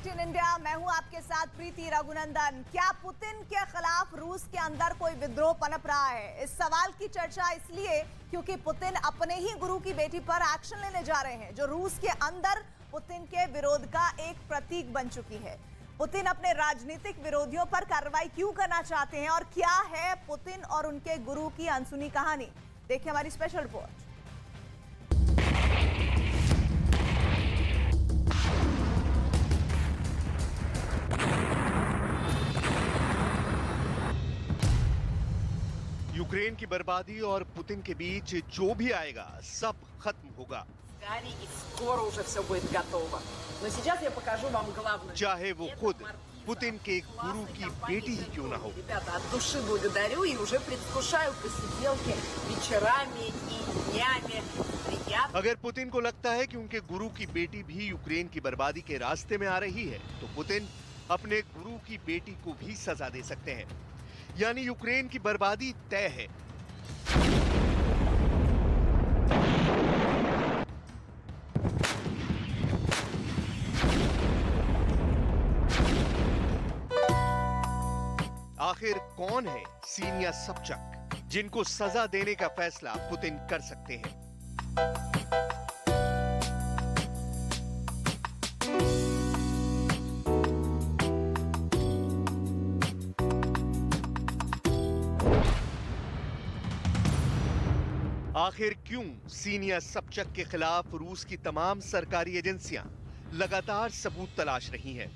18 India, मैं हूं आपके साथ प्रीति रघुनंदन। क्या पुतिन के खिलाफ रूस के अंदर कोई विद्रोह पनप रहा है? इस सवाल की चर्चा इसलिए क्योंकि पुतिन अपने ही गुरु की बेटी पर एक्शन लेने जा रहे हैं, जो रूस के अंदर पुतिन के विरोध का एक प्रतीक बन चुकी है। पुतिन अपने राजनीतिक विरोधियों पर कार्रवाई क्यों करना चाहते हैं और क्या है पुतिन और उनके गुरु की अनसुनी कहानी? देखिए हमारी स्पेशल रिपोर्ट। यूक्रेन की बर्बादी और पुतिन के बीच जो भी आएगा सब खत्म होगा। चाहे वो खुद पुतिन के गुरु की बेटी ही क्यों ना हो। अगर पुतिन को लगता है कि उनके गुरु की बेटी भी यूक्रेन की बर्बादी के रास्ते में आ रही है, तो पुतिन अपने गुरु की बेटी को भी सजा दे सकते हैं। यानी यूक्रेन की बर्बादी तय है। आखिर कौन है सीनिया सबचक, जिनको सजा देने का फैसला पुतिन कर सकते हैं? आखिर क्यों सीनिया सबचक के खिलाफ रूस की तमाम सरकारी एजेंसियां लगातार सबूत तलाश रही हैं?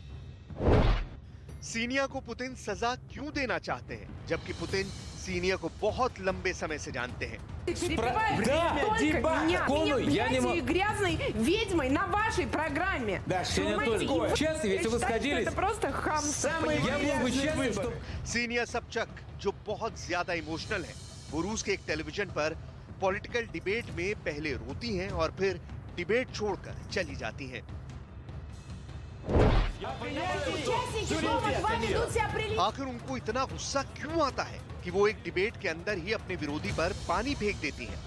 सीनिया को पुतिन सजा क्यों देना चाहते हैं, जबकि पुतिन सीनिया को बहुत लंबे समय से जानते हैं? सीनिया सबचक जो बहुत ज्यादा इमोशनल है, वो रूस के एक टेलीविजन पर पॉलिटिकल डिबेट में पहले रोती हैं और फिर डिबेट छोड़कर चली जाती हैं। आखिर उनको इतना गुस्सा क्यों आता है कि वो एक डिबेट के अंदर ही अपने विरोधी पर पानी फेंक देती हैं?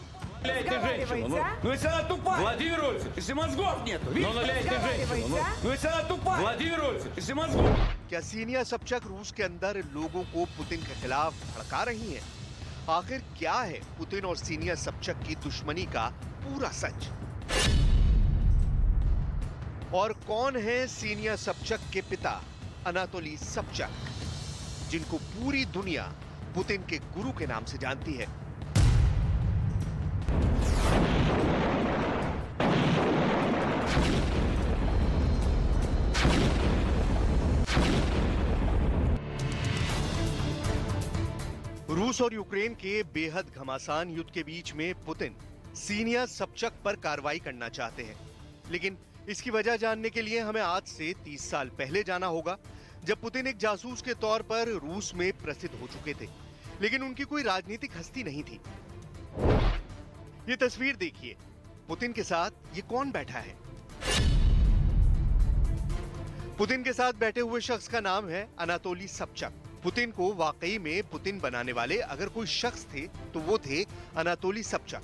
क्या सीनिया सबचक रूस के अंदर लोगों को पुतिन के खिलाफ भड़का रही हैं? आखिर क्या है पुतिन और सीनिया सबचक की दुश्मनी का पूरा सच? और कौन है सीनिया सबचक के पिता अनातोली सबचक, जिनको पूरी दुनिया पुतिन के गुरु के नाम से जानती है? रूस और यूक्रेन के बेहद घमासान युद्ध के बीच में पुतिन सीनिया सबचक पर कार्रवाई करना चाहते हैं, लेकिन इसकी वजह जानने के लिए हमें आज से 30 साल पहले जाना होगा, जब पुतिन एक जासूस के तौर पर रूस में प्रसिद्ध हो चुके थे, लेकिन उनकी कोई राजनीतिक हस्ती नहीं थी। ये तस्वीर देखिए, पुतिन के साथ ये कौन बैठा है? पुतिन के साथ बैठे हुए शख्स का नाम है अनातोली सबचक। पुतिन को वाकई में पुतिन बनाने वाले अगर कोई शख्स थे तो वो थे अनातोली सबचक।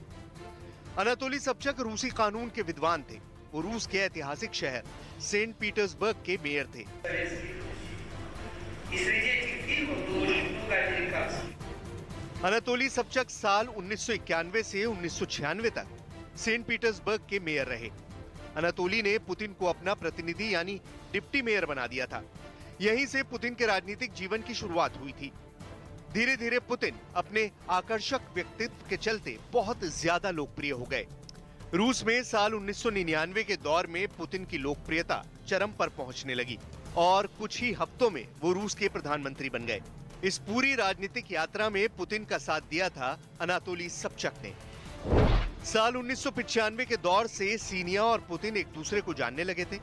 अनातोली सबचक रूसी कानून के विद्वान थे। वो रूस के ऐतिहासिक शहर सेंट पीटर्सबर्ग के मेयर थे। अनातोली सबचक साल 1991 से 1996 तक सेंट पीटर्सबर्ग के मेयर रहे। अनातोली ने पुतिन को अपना प्रतिनिधि यानी डिप्टी मेयर बना दिया था। यहीं से पुतिन के राजनीतिक जीवन की शुरुआत हुई थी। धीरे धीरे पुतिन अपने आकर्षक व्यक्तित्व के चलते बहुत ज्यादा लोकप्रिय हो गए। रूस में साल 1999 के दौर में पुतिन की लोकप्रियता चरम पर पहुंचने लगी और कुछ ही हफ्तों में वो रूस के प्रधानमंत्री बन गए। इस पूरी राजनीतिक यात्रा में पुतिन का साथ दिया था अनातोली सबचक ने। साल 1995 के दौर से सीनिया और पुतिन एक दूसरे को जानने लगे थे,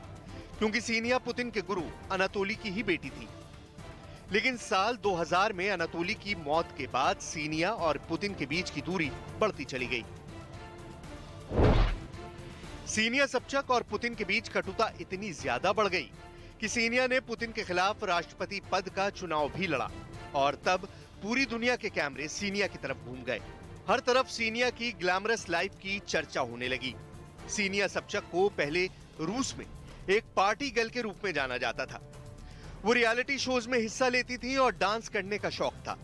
क्योंकि सीनिया पुतिन के गुरु अनातोली की ही बेटी थी। लेकिन साल 2000 में अनातोली की मौत के बाद सीनिया और पुतिन के बीच की दूरी बढ़ती चली गई। सीनिया सबचक और पुतिन के बीच कटुता इतनी ज्यादा बढ़ गई कि सीनिया ने पुतिन के खिलाफ राष्ट्रपति पद का चुनाव भी लड़ा और तब पूरी दुनिया के कैमरे सीनिया की तरफ घूम गए। हर तरफ सीनिया की ग्लैमरस लाइफ की चर्चा होने लगी। सीनिया सबचक को पहले रूस में एक पार्टी गर्ल के रूप में जाना जाता था। वो रियलिटी शोज में हिस्सा लेती थी और डांस करने का शौक था।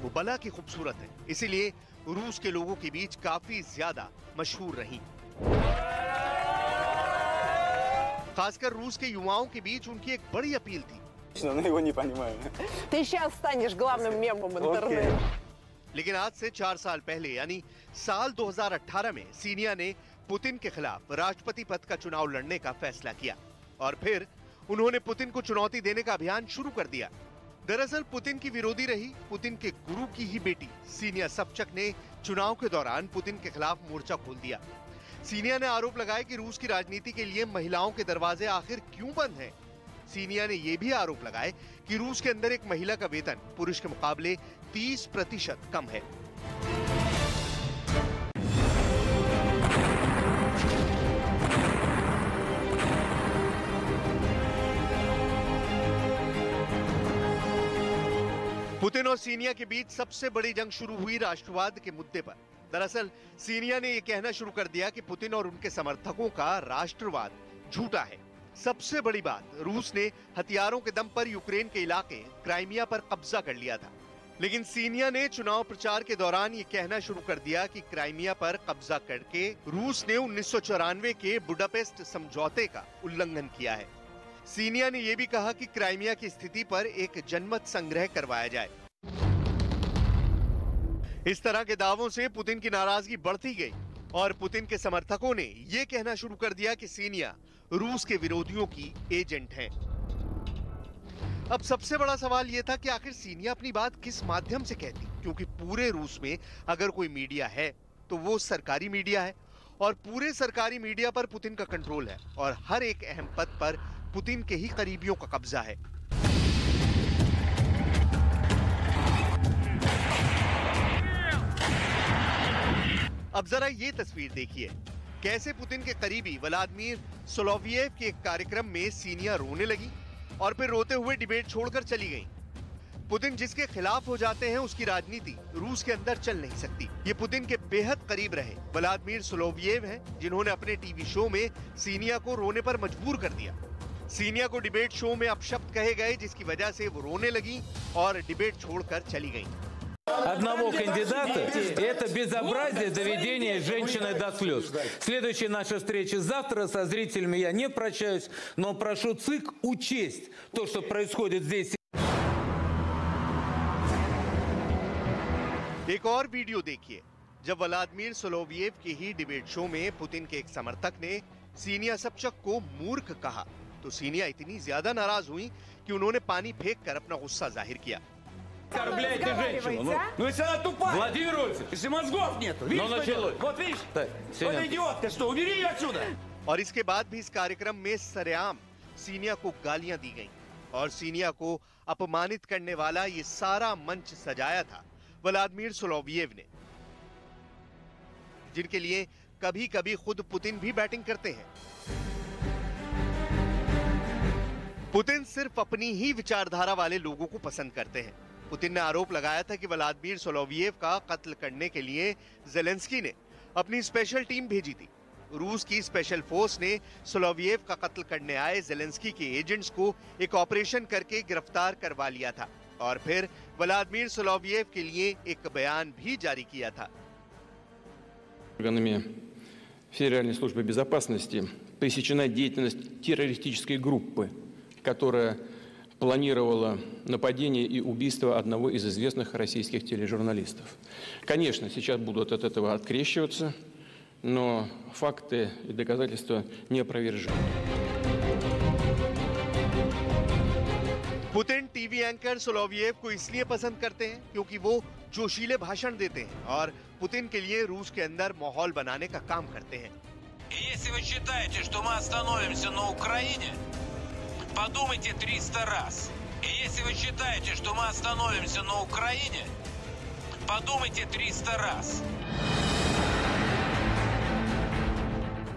वो बला की खूबसूरत है, इसीलिए रूस के लोगों के बीच काफी ज्यादा मशहूर रही। खासकर रूस के युवाओं के बीच उनकी एक बड़ी अपील थी। लेकिन आज से 4 साल पहले यानी साल 2018 में सीनिया ने पुतिन के खिलाफ राष्ट्रपति पद का चुनाव लड़ने का फैसला किया और फिर उन्होंने पुतिन को चुनौती देने का अभियान शुरू कर दिया। दरअसल पुतिन की विरोधी रही पुतिन के गुरु की ही बेटी सीनिया सबचक ने चुनाव के दौरान पुतिन के खिलाफ मोर्चा खोल दिया। सीनिया ने आरोप लगाया कि रूस की राजनीति के लिए महिलाओं के दरवाजे आखिर क्यों बंद हैं। सीनिया ने यह भी आरोप लगाए कि रूस के अंदर एक महिला का वेतन पुरुष के मुकाबले 30% कम है। पुतिन और सीनिया के बीच सबसे बड़ी जंग शुरू हुई राष्ट्रवाद के मुद्दे पर। दरअसल सीनिया ने यह कहना शुरू कर दिया कि पुतिन और उनके समर्थकों का राष्ट्रवाद झूठा है। सबसे बड़ी बात, रूस ने हथियारों के दम पर यूक्रेन के इलाके क्राइमिया पर कब्जा कर लिया था। लेकिन सीनिया ने चुनाव प्रचार के दौरान ये कहना शुरू कर दिया कि क्राइमिया पर कब्जा करके रूस ने 1994 के बुडापेस्ट समझौते का उल्लंघन किया है। सीनिया ने यह भी कहा कि क्राइमिया की स्थिति पर एक जनमत संग्रह करवाया जाए। इस तरह के दावों से पुतिन की नाराजगी बढ़ती गई और पुतिन के समर्थकों ने यह कहना शुरू कर दिया कि सीनिया रूस के विरोधियों की एजेंट हैं। अब सबसे बड़ा सवाल यह था कि आखिर सीनिया अपनी बात किस माध्यम से कहती, क्योंकि पूरे रूस में अगर कोई मीडिया है तो वो सरकारी मीडिया है और पूरे सरकारी मीडिया पर पुतिन का कंट्रोल है और हर एक अहम पद पर पुतिन के ही करीबियों का कब्जा है। अब जरा ये तस्वीर देखिए, कैसे पुतिन के करीबी व्लादिमीर सोलोवियेव के एक कार्यक्रम में सीनिया रोने लगी और फिर रोते हुए डिबेट छोड़कर चली गई। पुतिन जिसके खिलाफ हो जाते हैं उसकी राजनीति रूस के अंदर चल नहीं सकती। ये पुतिन के बेहद करीब रहे व्लादिमीर सोलोवियेव हैं, जिन्होंने अपने टीवी शो में सीनिया को रोने पर मजबूर कर दिया। सीनिया को डिबेट शो में अपशब्द कहे गए, जिसकी वजह से वो रोने लगी और डिबेट छोड़कर चली गई। Одного кандидата – это безобразие доведения женщины до слез. Следующая наша встреча завтра. Со зрителями я не прощаюсь, но прошу ЦИК учесть то, что происходит здесь. एक और वीडियो देखिए, जब व्लादिमीर सोलोवियेव के ही डिबेट शो में पुतिन के एक समर्थक ने सीनिया सबचक को मूर्ख कहा तो सीनिया इतनी ज्यादा नाराज हुई कि उन्होंने पानी फेंक कर अपना गुस्सा जाहिर किया। Оскорбляете женщину. Ну если она тупая. Владимир Владимирович, если мозгов нет. Вот видишь? Вот идиотка, что? Убери ее отсюда. और इसके बाद भी इस कार्यक्रम में सरेआम सीनिया को गालियां दी गईं और सीनिया को अपमानित करने वाला ये सारा मंच सजाया था व्लादिमीर सोलोवियेव ने, जिनके लिए कभी-कभी खुद पुतिन भी बैटिंग करते हैं। पुतिन सिर्फ अपनी ही विचारधारा वाले लोगों को पसंद करते हैं। पुतिन ने आरोप लगाया था कि व्लादिमीर सोलोवियेव का कत्ल करने के लिए ज़ेलेंस्की ने अपनी स्पेशल टीम भेजी थी। रूस की स्पेशल फोर्स ने सोलोवियेव का कत्ल करने आए ज़ेलेंस्की के एजेंट्स को एक ऑपरेशन करके गिरफ्तार करवा लिया था और फिर व्लादिमीर सोलोवियेव के लिए एक बयान भी जारी किया था। Органами Федеральной службы безопасности пресечена деятельность террористической группы, которая планировала нападение и убийство одного из известных российских тележурналистов. Конечно, сейчас будут от этого открещиваться, но факты и доказательства неопровержимы. पुतिन टीवी एंकर सोलोवियेव को इसलिए पसंद करते हैं क्योंकि वो जोशीले भाषण देते हैं और पुतिन के लिए रूस के अंदर माहौल बनाने का काम करते हैं। Если вы считаете, что мы остановимся на Украине, подумайте 300 раз. И если вы считаете, что мы остановимся на Украине, подумайте 300 раз.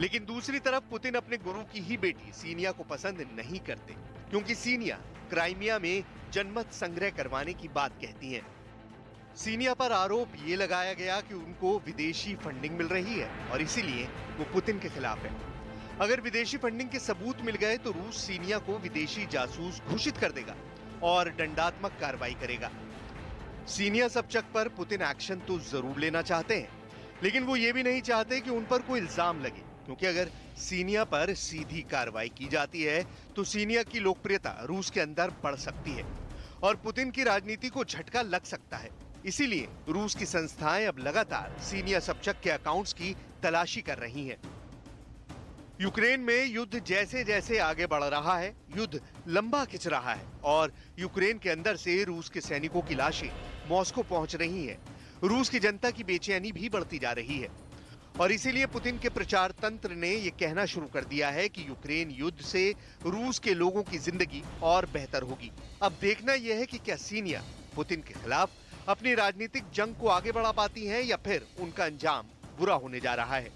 लेकिन दूसरी तरफ पुतिन अपने गुरु की ही बेटी सीनिया को पसंद नहीं करते, क्योंकि सीनिया क्राइमिया में जनमत संग्रह करवाने की बात कहती हैं। सीनिया पर आरोप ये लगाया गया कि उनको विदेशी फंडिंग मिल रही है और इसीलिए वो पुतिन के खिलाफ है। अगर विदेशी फंडिंग के सबूत मिल गए तो रूस सीनिया को विदेशी जासूस घोषित कर देगा और दंडात्मक कार्रवाई करेगा। सीनिया सबचक पर पुतिन एक्शन तो जरूर लेना चाहते हैं, लेकिन वो ये भी नहीं चाहते कि उन पर कोई इल्जाम लगे, क्योंकि अगर सीनिया पर सीधी कार्रवाई की जाती है तो सीनिया की लोकप्रियता रूस के अंदर बढ़ सकती है और पुतिन की राजनीति को झटका लग सकता है। इसीलिए रूस की संस्थाएं अब लगातार सीनिया सबचक के अकाउंट्स की तलाशी कर रही हैं। यूक्रेन में युद्ध जैसे जैसे आगे बढ़ रहा है, युद्ध लंबा खिंच रहा है और यूक्रेन के अंदर से रूस के सैनिकों की लाशें मॉस्को पहुंच रही हैं। रूस की जनता की बेचैनी भी बढ़ती जा रही है और इसीलिए पुतिन के प्रचार तंत्र ने यह कहना शुरू कर दिया है कि यूक्रेन युद्ध से रूस के लोगों की जिंदगी और बेहतर होगी। अब देखना यह है कि क्या सीनिया पुतिन के खिलाफ अपनी राजनीतिक जंग को आगे बढ़ा पाती हैं या फिर उनका अंजाम बुरा होने जा रहा है।